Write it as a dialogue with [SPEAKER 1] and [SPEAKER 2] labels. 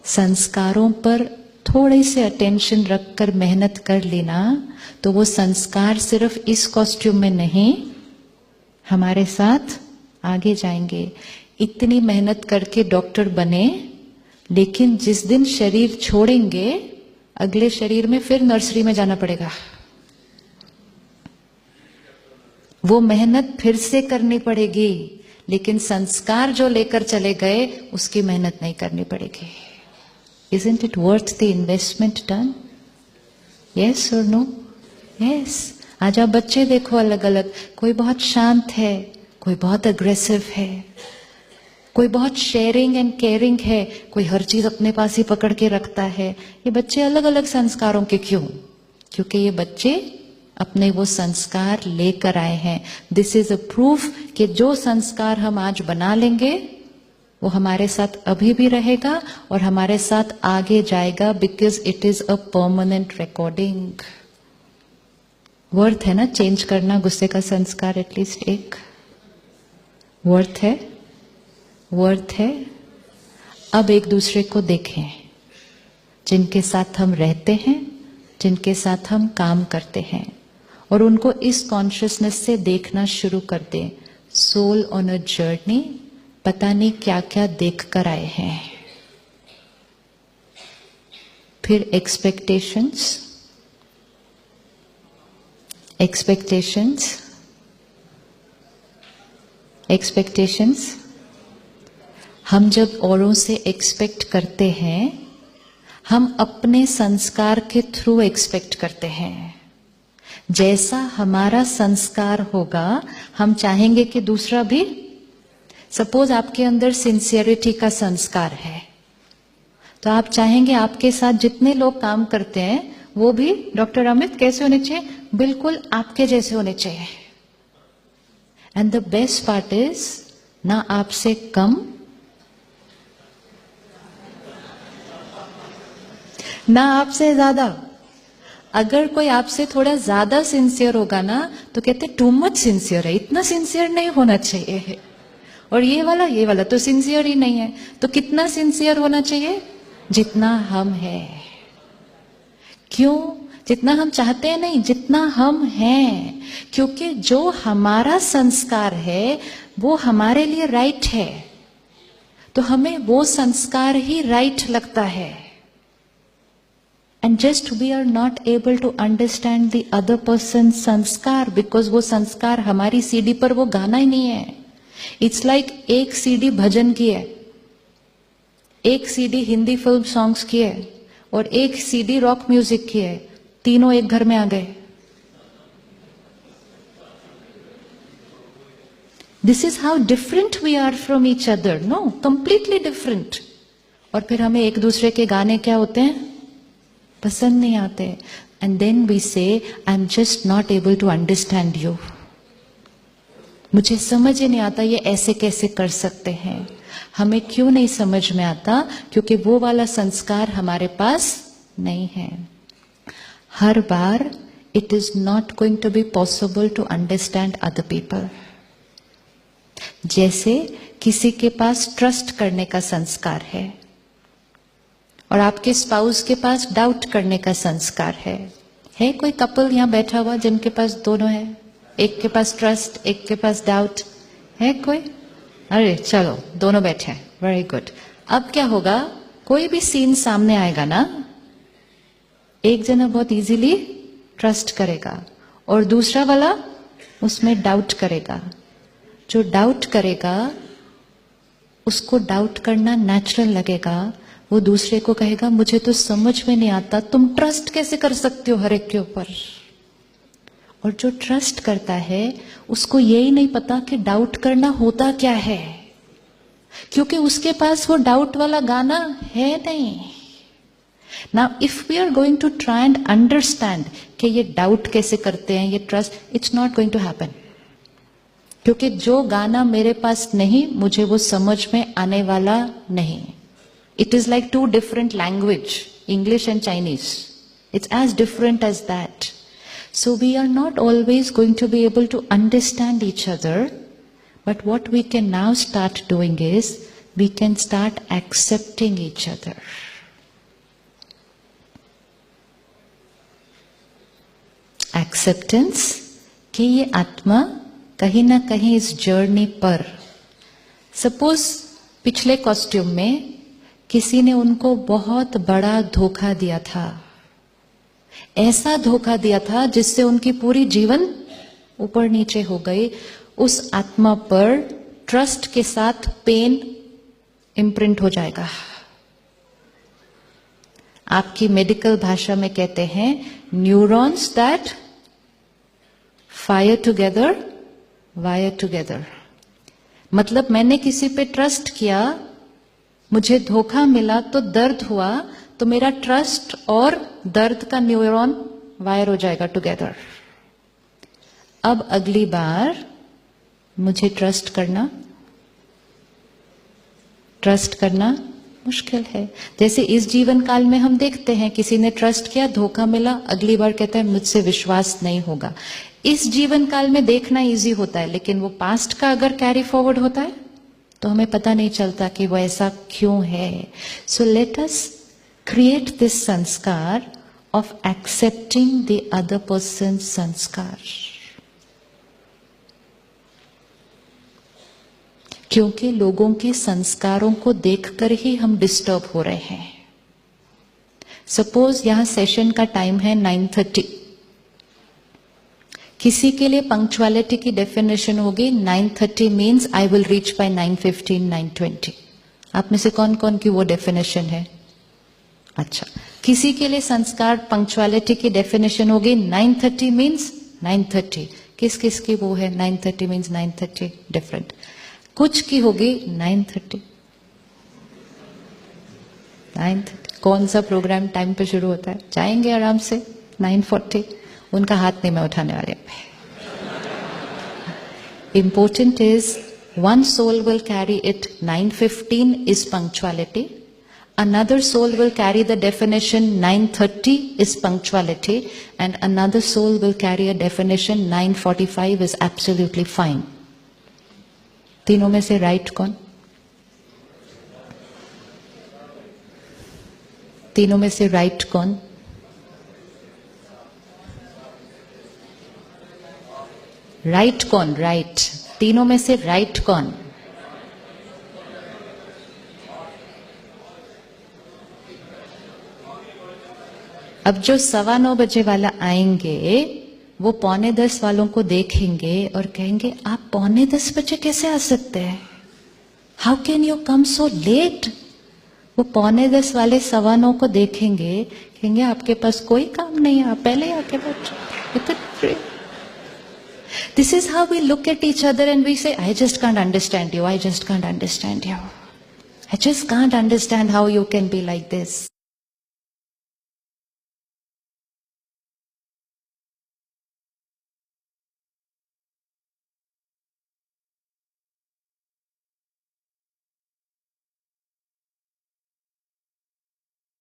[SPEAKER 1] संस्कारों पर थोड़े से अटेंशन रखकर मेहनत कर लेना तो वो संस्कार सिर्फ इस कॉस्ट्यूम में नहीं हमारे साथ आगे जाएंगे। इतनी मेहनत करके डॉक्टर बने, लेकिन जिस दिन शरीर छोड़ेंगे अगले शरीर में फिर नर्सरी में जाना पड़ेगा। वो मेहनत फिर से करनी पड़ेगी, लेकिन संस्कार जो लेकर चले गए उसकी मेहनत नहीं करनी पड़ेगी। Isn't it worth the investment done? Yes or no? Yes. आज आप बच्चे देखो अलग अलग, कोई बहुत शांत है, कोई बहुत अग्रेसिव है, कोई बहुत शेयरिंग एंड केयरिंग है, कोई हर चीज अपने पास ही पकड़ के रखता है। ये बच्चे अलग अलग संस्कारों के क्यों? क्योंकि ये बच्चे अपने वो संस्कार लेकर आए हैं। दिस इज अ प्रूफ कि जो संस्कार हम आज बना लेंगे वो हमारे साथ अभी भी रहेगा और हमारे साथ आगे जाएगा, because it is a permanent recording. Worth है ना चेंज करना गुस्से का संस्कार? एटलीस्ट एक वर्थ है, वर्थ है। अब एक दूसरे को देखें, जिनके साथ हम रहते हैं, जिनके साथ हम काम करते हैं, और उनको इस कॉन्शियसनेस से देखना शुरू कर दें। सोल ऑन अ जर्नी, पता नहीं क्या क्या देख कर आए हैं। फिर एक्सपेक्टेशंस, एक्सपेक्टेशंस, एक्सपेक्टेशंस। हम जब औरों से एक्सपेक्ट करते हैं, हम अपने संस्कार के थ्रू एक्सपेक्ट करते हैं। जैसा हमारा संस्कार होगा हम चाहेंगे कि दूसरा भी। सपोज आपके अंदर सिंसियरिटी का संस्कार है, तो आप चाहेंगे आपके साथ जितने लोग काम करते हैं वो भी डॉक्टर अमित कैसे होने चाहिए? बिल्कुल आपके जैसे होने चाहिए। And the best part is, ना आपसे कम ना आपसे ज्यादा। अगर कोई आपसे थोड़ा ज्यादा सिंसियर होगा ना तो कहते टू मच सिंसियर है, इतना सिंसियर नहीं होना चाहिए। और ये वाला तो सिंसियर ही नहीं है। तो कितना सिंसियर होना चाहिए? जितना हम हैं। क्यों? जितना हम चाहते हैं नहीं, जितना हम हैं। क्योंकि जो हमारा संस्कार है वो हमारे लिए राइट है, तो हमें वो संस्कार ही राइट लगता है। And just we are not able to understand the other person's संस्कार, because वो संस्कार हमारी सीडी पर वो गाना ही नहीं है। It's like एक सीडी भजन की है, एक सीडी हिंदी फिल्म सॉन्ग्स की है, और एक सीडी रॉक म्यूजिक की है। तीनों एक घर में आ गए। This is how different we are from each other. No, completely different. और फिर हमें एक दूसरे के गाने क्या होते हैं? पसंद नहीं आते। And then we say I am just not able to understand you. मुझे समझ ही नहीं आता ये ऐसे कैसे कर सकते हैं। हमें क्यों नहीं समझ में आता? क्योंकि वो वाला संस्कार हमारे पास नहीं है। हर बार it is not going to be possible to understand other people. जैसे किसी के पास ट्रस्ट करने का संस्कार है और आपके स्पाउस के पास डाउट करने का संस्कार है कोई कपल यहां बैठा हुआ जिनके पास दोनों है? एक के पास ट्रस्ट, एक के पास डाउट है कोई? अरे चलो, दोनों बैठे हैं, वेरी गुड। अब क्या होगा? कोई भी सीन सामने आएगा ना, एक जना बहुत इजीली ट्रस्ट करेगा और दूसरा वाला उसमें डाउट करेगा। जो डाउट करेगा उसको डाउट करना नेचुरल लगेगा। वो दूसरे को कहेगा मुझे तो समझ में नहीं आता, तुम ट्रस्ट कैसे कर सकते हो हर एक के ऊपर? और जो ट्रस्ट करता है उसको यही नहीं पता कि डाउट करना होता क्या है, क्योंकि उसके पास वो डाउट वाला गाना है नहीं। Now if we are going to try and understand कि ये डाउट कैसे करते हैं, ये trust, it's not going to happen. क्योंकि जो गाना मेरे पास नहीं, मुझे वो समझ में आने वाला नहीं। It is like two different language, English and Chinese. It's as different as that. So we are not always going to be able to understand each other. But what we can now start doing is, we can start accepting each other. Acceptance कि ये आत्मा कहीं ना कहीं इस journey पर, suppose पिछले costume में किसी ने उनको बहुत बड़ा धोखा दिया था, ऐसा धोखा दिया था जिससे उनकी पूरी जीवन ऊपर नीचे हो गई। उस आत्मा पर ट्रस्ट के साथ पेन इम्प्रिंट हो जाएगा। आपकी मेडिकल भाषा में कहते हैं neurons that fire together wire together. मतलब मैंने किसी पे ट्रस्ट किया, मुझे धोखा मिला तो दर्द हुआ, तो मेरा ट्रस्ट और दर्द का न्यूरॉन वायर हो जाएगा टुगेदर। अब अगली बार मुझे ट्रस्ट करना मुश्किल है। जैसे इस जीवन काल में हम देखते हैं किसी ने ट्रस्ट किया, धोखा मिला, अगली बार कहता है मुझसे विश्वास नहीं होगा। इस जीवन काल में देखना इजी होता है, लेकिन वो पास्ट का अगर कैरी फॉरवर्ड होता है तो हमें पता नहीं चलता कि वो ऐसा क्यों है। So let us create this sanskar of accepting the other person sanskar, क्योंकि लोगों के संस्कारों को देखकर ही हम डिस्टर्ब हो रहे हैं। सपोज यहां सेशन का टाइम है 9:30, किसी के लिए पंक्चुअलिटी की डेफिनेशन होगी 9:30 means I will reach by 9:15, 9:20। आप में से कौन कौन की वो डेफिनेशन है? अच्छा, किसी के लिए संस्कार पंक्चुअलिटी की डेफिनेशन होगी 9:30 मीन्स 9:30। किस किस की वो है 9:30 मीन्स 9:30 डिफरेंट। कुछ की होगी 9:30। कौन सा प्रोग्राम टाइम पे शुरू होता है? जाएंगे आराम से 9:40। उनका हाथ नहीं मैं उठाने वाले। Important is one soul will carry it 9:15 is punctuality. Another soul will carry the definition 9:30 is punctuality, and another soul will carry a definition 9:45 is absolutely fine. तीनों में से राइट कौन? तीनों में से राइट कौन? राइट कौन? राइट तीनों में से राइट कौन? अब जो 9:15 बजे वाला आएंगे वो 9:45 वालों को देखेंगे और कहेंगे आप 9:45 बजे कैसे आ सकते हैं? How can you come so let? वो 9:45 वाले 9:15 को देखेंगे, कहेंगे आपके पास कोई काम नहीं है, आप पहले आके बैठो। This is how we look at each other and we say, I just can't understand you. I just can't understand you. I just can't understand how you can be like this.